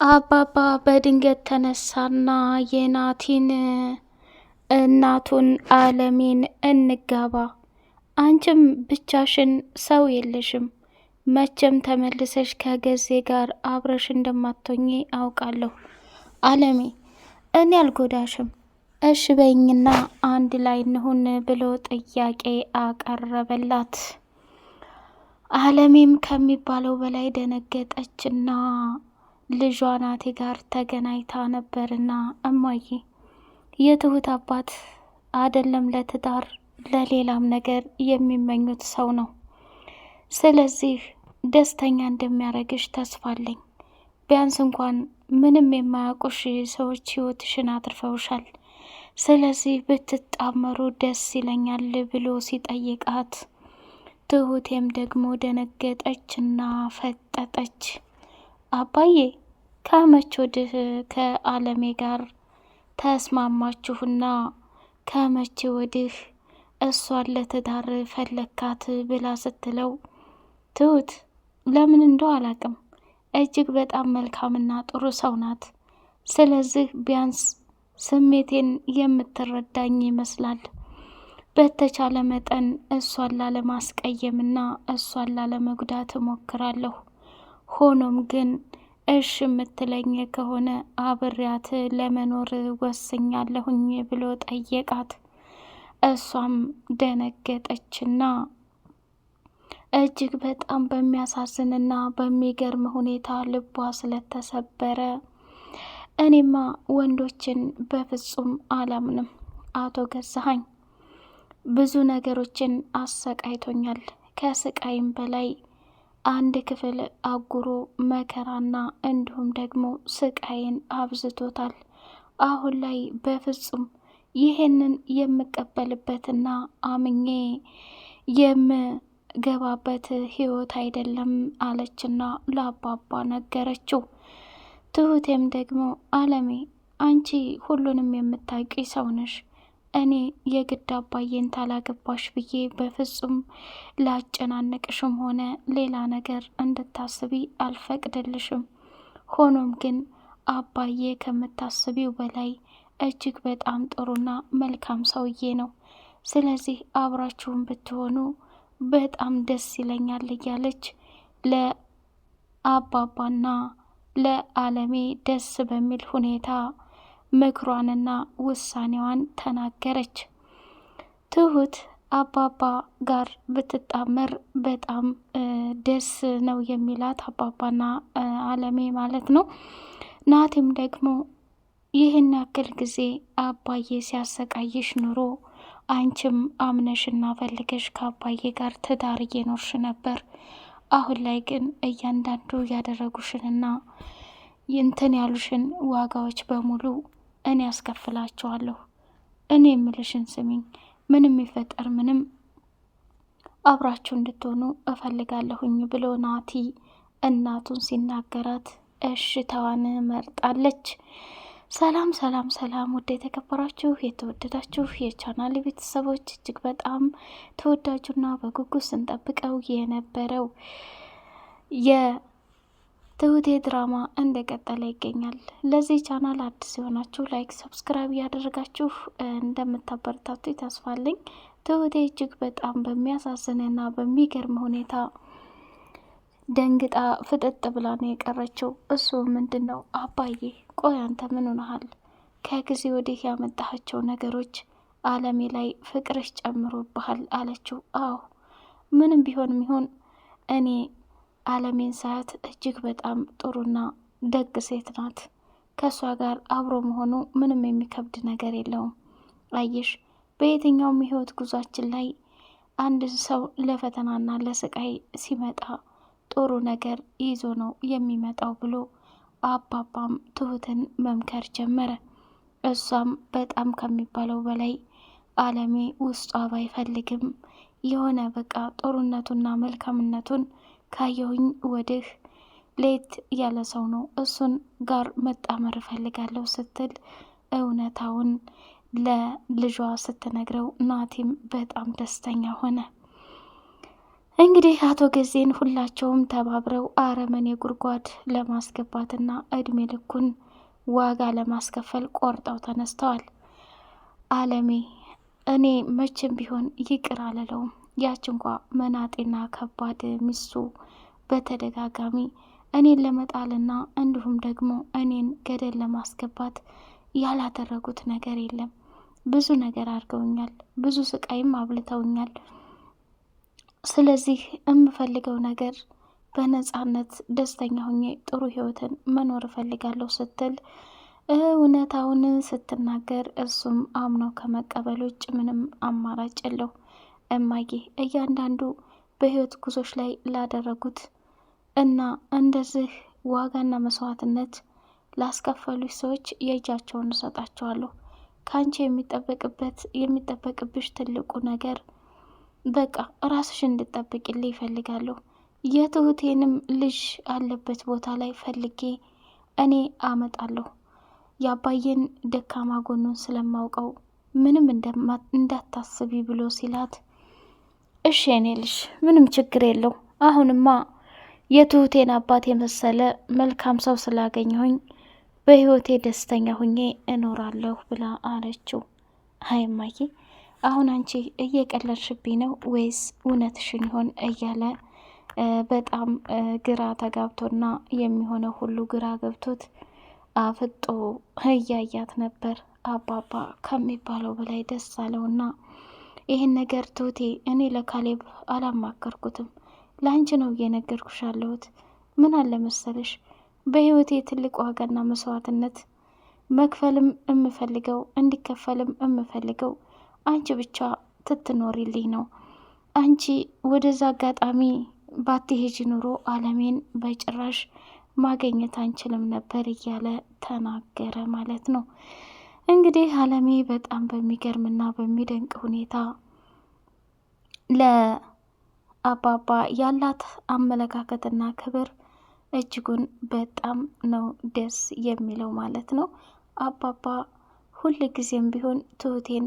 አባባ በድንገት ተነሳና የናቲን እናቱን አለሜን እንጋባ፣ አንቺም ብቻሽን ሰው የለሽም፣ መቼም ተመልሰሽ ከገዜ ጋር አብረሽ እንደማትሆኚ አውቃለሁ። አለሜ እኔ አልጎዳሽም፣ እሽ በይኝና አንድ ላይ እንሁን ብሎ ጥያቄ አቀረበላት። አለሜም ከሚባለው በላይ ደነገጠችና ልጇ ናቲ ጋር ተገናኝታ ነበርና እማዬ የትሁት አባት አይደለም ለትዳር ለሌላም ነገር የሚመኙት ሰው ነው። ስለዚህ ደስተኛ እንደሚያደርግሽ ተስፋ አለኝ። ቢያንስ እንኳን ምንም የማያውቁሽ ሰዎች ህይወትሽን አትርፈውሻል። ስለዚህ ብትጣመሩ ደስ ይለኛል ብሎ ሲጠይቃት ትሁቴም ደግሞ ደነገጠችና ፈጠጠች። አባዬ ከመቼ ወዲህ ከአለሜ ጋር ተስማማችሁና ከመቼ ወዲህ እሷን ለትዳር ፈለካት ብላ ስትለው ትሁት ለምን እንደው አላቅም፣ እጅግ በጣም መልካምና ጥሩ ሰው ናት። ስለዚህ ቢያንስ ስሜቴን የምትረዳኝ ይመስላል። በተቻለ መጠን እሷን ላለማስቀየምና እሷን ላለመጉዳት እሞክራለሁ። ሆኖም ግን እሽ የምትለኝ ከሆነ አብሬያት ለመኖር ወስኛለሁኝ ብሎ ጠየቃት። እሷም ደነገጠችና እጅግ በጣም በሚያሳዝንና በሚገርም ሁኔታ ልቧ ስለተሰበረ እኔማ ወንዶችን በፍጹም አላምንም፣ አቶ ገዛኸኝ ብዙ ነገሮችን አሰቃይቶኛል። ከስቃይም በላይ አንድ ክፍል አጉሮ መከራና እንዲሁም ደግሞ ስቃይን አብዝቶታል። አሁን ላይ በፍጹም ይሄንን የምቀበልበትና አምኜ የምገባበት ህይወት አይደለም አለችና ለአባባ ነገረችው። ትሁቴም ደግሞ አለሜ አንቺ ሁሉንም የምታውቂ ሰው ነሽ፣ እኔ የግድ አባዬን ታላገባሽ ብዬ በፍጹም ላጨናንቅሽም ሆነ ሌላ ነገር እንድታስቢ አልፈቅድልሽም። ሆኖም ግን አባዬ ከምታስቢው በላይ እጅግ በጣም ጥሩና መልካም ሰውዬ ነው። ስለዚህ አብራችሁን ብትሆኑ በጣም ደስ ይለኛል እያለች ለአባባና ለአለሜ ደስ በሚል ሁኔታ ምክሯንና ውሳኔዋን ተናገረች። ትሁት አባባ ጋር ብትጣመር በጣም ደስ ነው የሚላት፣ አባባና አለሜ ማለት ነው። ናቲም ደግሞ ይህን ያክል ጊዜ አባዬ ሲያሰቃይሽ ኑሮ አንቺም አምነሽና ፈልገሽ ከአባዬ ጋር ትዳር እየኖርሽ ነበር። አሁን ላይ ግን እያንዳንዱ ያደረጉሽንና እንትን ያሉሽን ዋጋዎች በሙሉ እኔ ያስከፍላቸዋለሁ። እኔ የምልሽን ስሚኝ፣ ምንም ይፈጠር ምንም አብራችሁ እንድትሆኑ እፈልጋለሁኝ ብሎ ናቲ እናቱን ሲናገራት እሽታዋን መርጣለች። ሰላም ሰላም ሰላም! ውድ የተከበራችሁ የተወደዳችሁ የቻናል ቤተሰቦች እጅግ በጣም ተወዳጁና በጉጉት ስንጠብቀው የነበረው የትሁቴ ድራማ እንደቀጠለ ይገኛል። ለዚህ ቻናል አዲስ የሆናችሁ ላይክ፣ ሰብስክራይብ እያደረጋችሁ እንደምታበረታቱ ተስፋለኝ። ትሁቴ እጅግ በጣም በሚያሳዝንና በሚገርም ሁኔታ ደንግጣ ፍጥጥ ብላ ነው የቀረችው። እሱ ምንድን ነው አባዬ ቆይ አንተ ምን ሆነሃል? ከጊዜ ወዲህ ያመጣሃቸው ነገሮች አለሜ ላይ ፍቅርሽ ጨምሮብሃል አለችው። አዎ ምንም ቢሆንም ይሁን እኔ አለሜን ሳያት እጅግ በጣም ጥሩና ደግ ሴት ናት። ከእሷ ጋር አብሮ መሆኑ ምንም የሚከብድ ነገር የለውም። አየሽ በየትኛውም የህይወት ጉዟችን ላይ አንድ ሰው ለፈተናና ለስቃይ ሲመጣ ጥሩ ነገር ይዞ ነው የሚመጣው ብሎ አባባም ትሁትን መምከር ጀመረ። እሷም በጣም ከሚባለው በላይ አለሜ ውስጧ ባይፈልግም የሆነ በቃ ጥሩነቱና መልካምነቱን ካየሁኝ ወዲህ ሌት ያለ ሰው ነው፣ እሱን ጋር መጣመር እፈልጋለሁ ስትል እውነታውን ለልጇ ስትነግረው ናቲም በጣም ደስተኛ ሆነ። እንግዲህ አቶ ገዜን ሁላቸውም ተባብረው አረመኔ ጉድጓድ ለማስገባትና እድሜ ልኩን ዋጋ ለማስከፈል ቆርጠው ተነስተዋል። አለሜ እኔ መቼም ቢሆን ይቅር አልለውም። ያች እንኳ መናጤና ከባድ ሚስቱ በተደጋጋሚ እኔን ለመጣልና እንዲሁም ደግሞ እኔን ገደል ለማስገባት ያላደረጉት ነገር የለም። ብዙ ነገር አድርገውኛል፣ ብዙ ስቃይም አብልተውኛል። ስለዚህ የምፈልገው ነገር በነጻነት ደስተኛ ሁኜ ጥሩ ህይወትን መኖር እፈልጋለሁ ስትል እውነታውን ስትናገር እሱም አምኖ ከመቀበል ውጭ ምንም አማራጭ የለው። እማዬ እያንዳንዱ በህይወት ጉዞች ላይ ላደረጉት እና እንደዚህ ዋጋና መስዋዕትነት ላስከፈሉች ሰዎች የእጃቸውን እሰጣቸዋለሁ። ከአንቺ የሚጠበቅብሽ ትልቁ ነገር በቃ ራስሽን እንድጠብቅልኝ ይፈልጋለሁ። የትሁቴንም ልጅ አለበት ቦታ ላይ ፈልጌ እኔ አመጣለሁ። የአባዬን ደካማ ጎኑን ስለማውቀው ምንም እንዳታስቢ ብሎ ሲላት፣ እሺ የኔ ልጅ ምንም ችግር የለው። አሁንማ የትሁቴን አባት የመሰለ መልካም ሰው ስላገኘሁኝ በህይወቴ ደስተኛ ሁኜ እኖራለሁ ብላ አለችው። አይ እማዬ፣ አሁን አንቺ እየቀለድሽብኝ ነው ወይስ እውነትሽን ይሆን እያለ በጣም ግራ ተጋብቶና የሚሆነው ሁሉ ግራ ገብቶት አፍጦ እያያት ነበር። አባባ ከሚባለው በላይ ደስ አለውና ይህን ነገር ትሁቴ እኔ ለካሌብ አላማከርኩትም፣ ለአንቺ ነው እየነገርኩሽ ያለሁት። ምን አለ መሰለሽ በህይወቴ ትልቅ ዋጋና መስዋዕትነት መክፈልም የምፈልገው እንዲከፈልም የምፈልገው አንቺ ብቻ ትትኖሪልኝ ነው። አንቺ ወደዛ አጋጣሚ ባትሄጂ ኑሮ አለሜን በጭራሽ ማገኘት አንችልም ነበር እያለ ተናገረ ማለት ነው። እንግዲህ አለሜ በጣም በሚገርምና በሚደንቅ ሁኔታ ለአባባ ያላት አመለካከትና ክብር እጅጉን በጣም ነው ደስ የሚለው ማለት ነው። አባባ ሁል ጊዜም ቢሆን ትሁቴን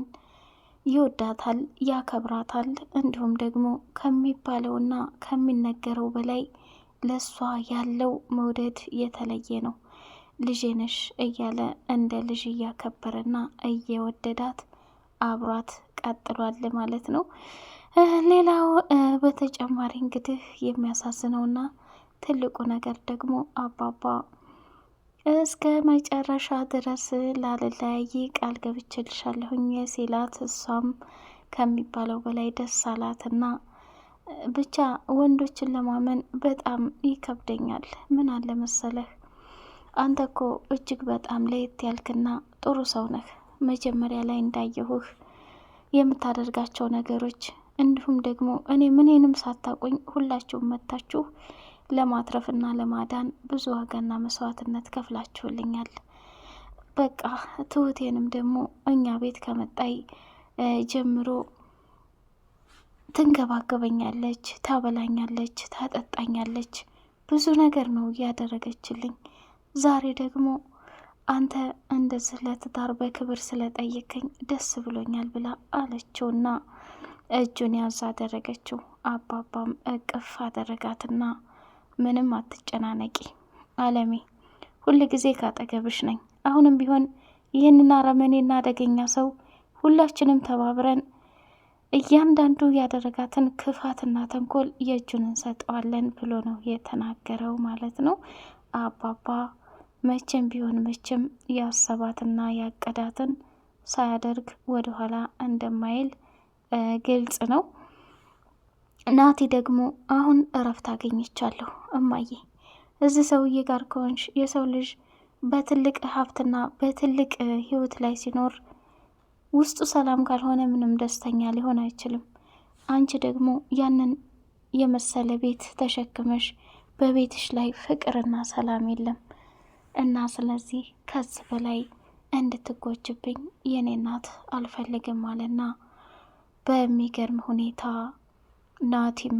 ይወዳታል፣ ያከብራታል። እንዲሁም ደግሞ ከሚባለውና ከሚነገረው በላይ ለሷ ያለው መውደድ የተለየ ነው። ልጄ ነሽ እያለ እንደ ልጅ እያከበረና እየወደዳት አብሯት ቀጥሏል ማለት ነው። ሌላው በተጨማሪ እንግዲህ የሚያሳዝነውና ትልቁ ነገር ደግሞ አባባ እስከ መጨረሻ ድረስ ላልለያይ ቃል ገብቼልሻለሁኝ ሲላት እሷም ከሚባለው በላይ ደስ አላትና ብቻ ወንዶችን ለማመን በጣም ይከብደኛል። ምን አለ መሰለህ አንተ እኮ እጅግ በጣም ለየት ያልክና ጥሩ ሰው ነህ። መጀመሪያ ላይ እንዳየሁህ የምታደርጋቸው ነገሮች እንዲሁም ደግሞ እኔ ምንም ሳታቁኝ ሁላችሁም መታችሁ ለማትረፍና ለማዳን ብዙ ዋጋና መስዋዕትነት ከፍላችሁልኛል። በቃ ትሁቴንም ደግሞ እኛ ቤት ከመጣይ ጀምሮ ትንከባከበኛለች፣ ታበላኛለች፣ ታጠጣኛለች። ብዙ ነገር ነው እያደረገችልኝ። ዛሬ ደግሞ አንተ እንደዚህ ለትዳር በክብር ስለጠየቀኝ ደስ ብሎኛል ብላ አለችውና እጁን ያዝ አደረገችው። አባባም እቅፍ አደረጋትና ምንም አትጨናነቂ አለሜ፣ ሁል ጊዜ ካጠገብሽ ነኝ። አሁንም ቢሆን ይህንን አረመኔና አደገኛ ሰው ሁላችንም ተባብረን እያንዳንዱ ያደረጋትን ክፋትና ተንኮል የእጁን እንሰጠዋለን ብሎ ነው የተናገረው ማለት ነው። አባባ መቼም ቢሆን መቼም ያሰባትና ያቀዳትን ሳያደርግ ወደኋላ እንደማይል ግልጽ ነው። ናቲ ደግሞ አሁን እረፍት አገኘቻለሁ እማዬ፣ እዚህ ሰውዬ ጋር ከሆንሽ የሰው ልጅ በትልቅ ሀብትና በትልቅ ህይወት ላይ ሲኖር ውስጡ ሰላም ካልሆነ ምንም ደስተኛ ሊሆን አይችልም። አንቺ ደግሞ ያንን የመሰለ ቤት ተሸክመሽ በቤትሽ ላይ ፍቅርና ሰላም የለም እና ስለዚህ ከዚህ በላይ እንድትጎጅብኝ የኔ እናት አልፈልግም አለና በሚገርም ሁኔታ ናቲም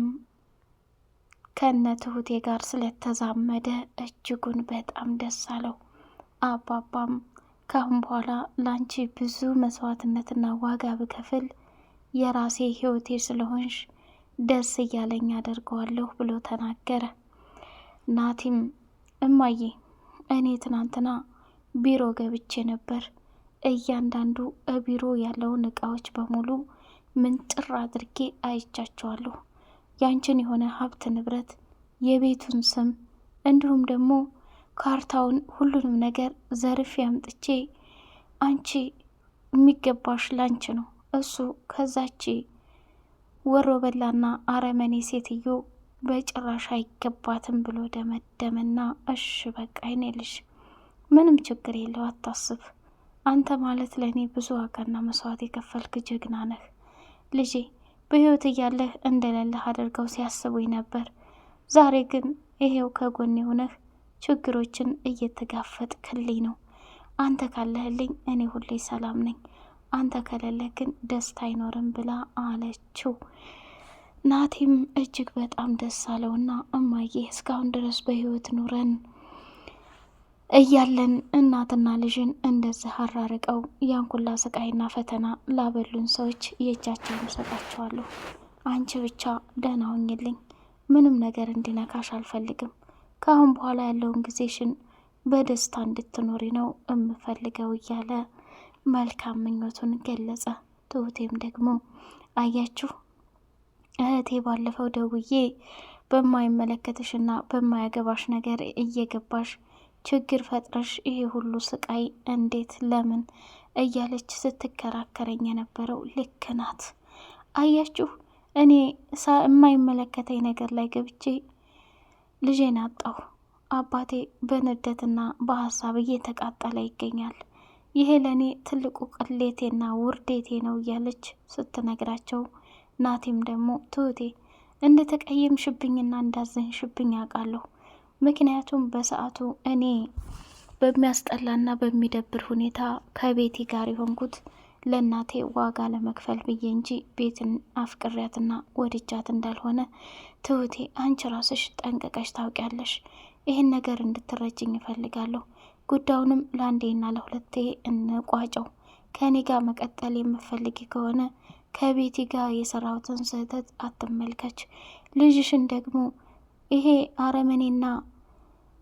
ከነ ትሁቴ ጋር ስለተዛመደ እጅጉን በጣም ደስ አለው። አባባም ካሁን በኋላ ላንቺ ብዙ መስዋዕትነትና ዋጋ ብከፍል የራሴ ህይወቴ ስለሆንሽ ደስ እያለኝ አደርገዋለሁ ብሎ ተናገረ። ናቲም እማዬ እኔ ትናንትና ቢሮ ገብቼ ነበር። እያንዳንዱ ቢሮ ያለውን እቃዎች በሙሉ ምንጥር አድርጌ አይቻቸዋለሁ። ያንቺን የሆነ ሀብት ንብረት፣ የቤቱን ስም እንዲሁም ደግሞ ካርታውን፣ ሁሉንም ነገር ዘርፌ አምጥቼ አንቺ የሚገባሽ ላንቺ ነው፣ እሱ ከዛች ወሮ በላና አረመኔ ሴትዮ በጭራሽ አይገባትም ብሎ ደመደመና እሺ በቃ ይኔ ልጅ ምንም ችግር የለው አታስብ። አንተ ማለት ለእኔ ብዙ ዋጋና መስዋዕት የከፈልክ ጀግና ነህ ልጄ። በህይወት እያለህ እንደሌለህ አድርገው ሲያስቡኝ ነበር። ዛሬ ግን ይሄው ከጎኔ ሆነህ ችግሮችን እየተጋፈጥክልኝ ነው። አንተ ካለህልኝ እኔ ሁሌ ሰላም ነኝ፣ አንተ ከሌለህ ግን ደስታ አይኖርም ብላ አለችው። ናቲም እጅግ በጣም ደስ አለውና እማዬ እስካሁን ድረስ በህይወት ኑረን እያለን እናትና ልጅን እንደዚህ አራርቀው ያን ሁላ ስቃይና ፈተና ላበሉን ሰዎች የእጃቸውን ሰጣቸዋለሁ። አንቺ ብቻ ደህና ሁኝልኝ፣ ምንም ነገር እንዲነካሽ አልፈልግም። ከአሁን በኋላ ያለውን ጊዜሽን በደስታ እንድትኖሪ ነው እምፈልገው እያለ መልካም ምኞቱን ገለጸ። ትሁቴም ደግሞ አያችሁ እህቴ ባለፈው ደውዬ በማይመለከትሽና በማያገባሽ ነገር እየገባሽ ችግር ፈጥረሽ ይሄ ሁሉ ስቃይ እንዴት ለምን እያለች ስትከራከረኝ የነበረው ልክ ናት። አያችሁ እኔ የማይመለከተኝ ነገር ላይ ገብቼ ልጄን አጣሁ። አባቴ በንደትና በሀሳብ እየተቃጠለ ይገኛል። ይሄ ለእኔ ትልቁ ቅሌቴና ውርዴቴ ነው እያለች ስትነግራቸው፣ ናቲም ደግሞ ትሁቴ እንደተቀየምሽብኝና እንዳዘንሽብኝ አውቃለሁ። ምክንያቱም በሰዓቱ እኔ በሚያስጠላና በሚደብር ሁኔታ ከቤቲ ጋር የሆንኩት ለእናቴ ዋጋ ለመክፈል ብዬ እንጂ ቤትን አፍቅሪያትና ወድጃት እንዳልሆነ ትሁቴ አንቺ ራስሽ ጠንቅቀሽ ታውቂያለሽ። ይህን ነገር እንድትረጅኝ እፈልጋለሁ። ጉዳዩንም ለአንዴና ለሁለቴ እንቋጨው። ከኔ ጋር መቀጠል የምፈልጊ ከሆነ ከቤቲ ጋር የሰራሁትን ስህተት አትመልከች። ልጅሽን ደግሞ ይሄ አረመኔና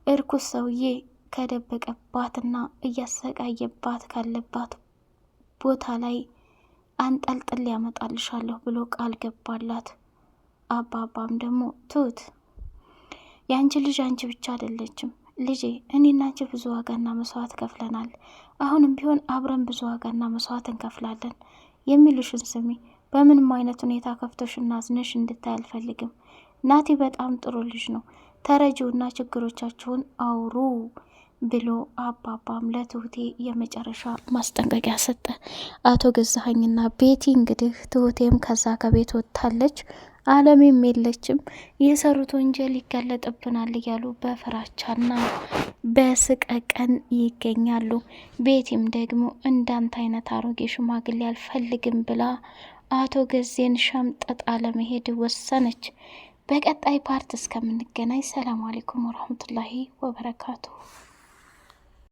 እርኩስ ሰውዬ ከደበቀባትና እያሰቃየባት ካለባት ቦታ ላይ አንጠልጥል ያመጣልሻለሁ ብሎ ቃል ገባላት። አባባም ደግሞ ትሁት የአንቺ ልጅ አንቺ ብቻ አይደለችም ልጄ፣ እኔና አንቺ ብዙ ዋጋና መስዋዕት ከፍለናል። አሁንም ቢሆን አብረን ብዙ ዋጋና መስዋዕት እንከፍላለን። የሚሉሽን ስሚ። በምንም አይነት ሁኔታ ከፍቶሽና አዝነሽ እንድታይ አልፈልግም። ናቲ በጣም ጥሩ ልጅ ነው። ተረጂውና ችግሮቻችሁን አውሩ ብሎ አባባም ለትሁቴ የመጨረሻ ማስጠንቀቂያ ሰጠ። አቶ ገዛኸኝና ቤቲ እንግዲህ ትሁቴም ከዛ ከቤት ወጥታለች። አለምም የለችም። የሰሩት ወንጀል ይጋለጥብናል እያሉ በፍራቻና በስቀቀን ይገኛሉ። ቤቲም ደግሞ እንዳንተ አይነት አሮጌ ሽማግሌ አልፈልግም ብላ አቶ ገዜን ሸምጠጣ ለመሄድ ወሰነች። በቀጣይ ፓርት እስከምንገናኝ ሰላም አለይኩም ወራህመቱላሂ ወበረካቱሁ።